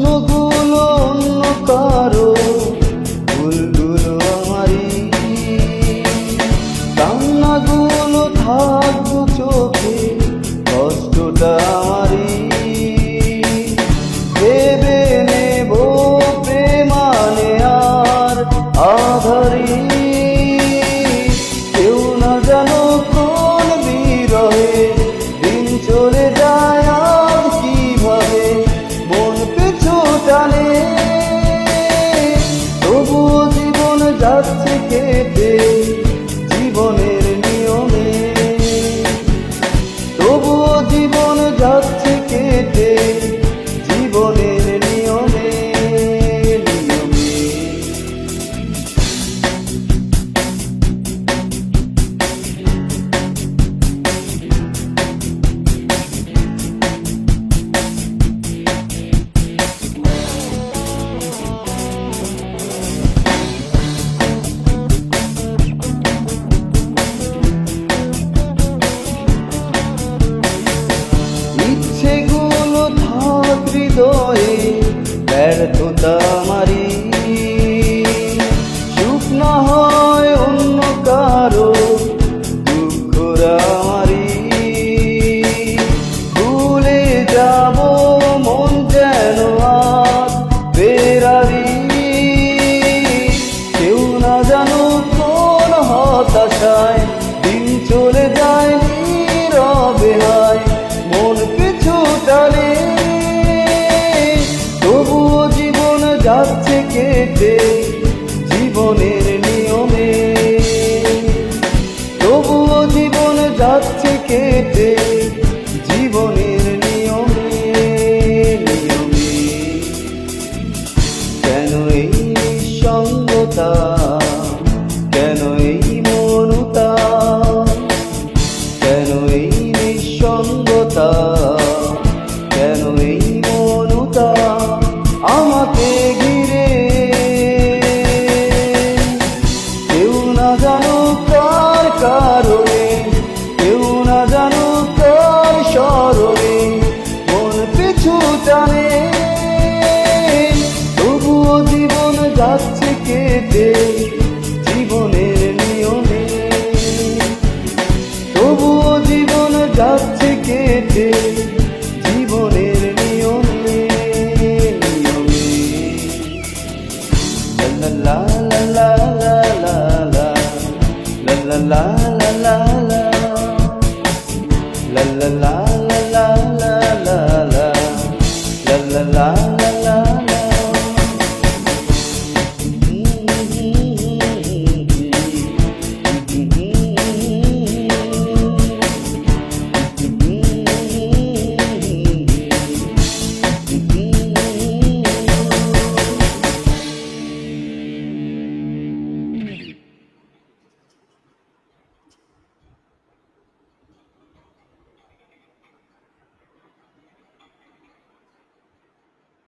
প্রশ্নগুলো অন্য কারো, ভুলগুলো আমারই, কান্নাগুলো থাকবো চোখে, কষ্টটা আমারই। ভেবে নেব প্রেমানে আর আধারি, কেউ না জানো কোন বিরহে দিন চলে যায় আর কিভাবে মন পিছু টানে। তবুও জীবন যাচ্ছে কেটে জীবনের নিয়মে, তবুও জীবন যাচ্ছে কেটে জীবনের নিয়মে। ইচ্ছেগুলো থাক হৃদয়ে, ব্যর্থতা আমারই, সুখ না হয় অন্য কারো, দুঃখরা আমারই। ভুলে যাব মন যেন আর বেরারি, কেউ না জানো কোন হতাশায় দিন চলে যায় নীরবে হায় মন পিছু টানে। তবুও জীবন যাচ্ছে কেটে জীবনের নিয়মে, তবুও জীবন যাচ্ছে কেটে জীবনের নিয়মে। কেন এই নিঃসঙ্গতা, কেন এই মনতা, কেন এই নিঃসঙ্গতা, কেন এই মনতা আমাকে ঘিরে। কেউ না জানো কার কারণে, কেউ না জানো কার স্মরণে মন পিছু টানে। তবুও জীবন যাচ্ছে কেটে জীবনের নিয়মে, তবুও জীবন যাচ্ছে কেটে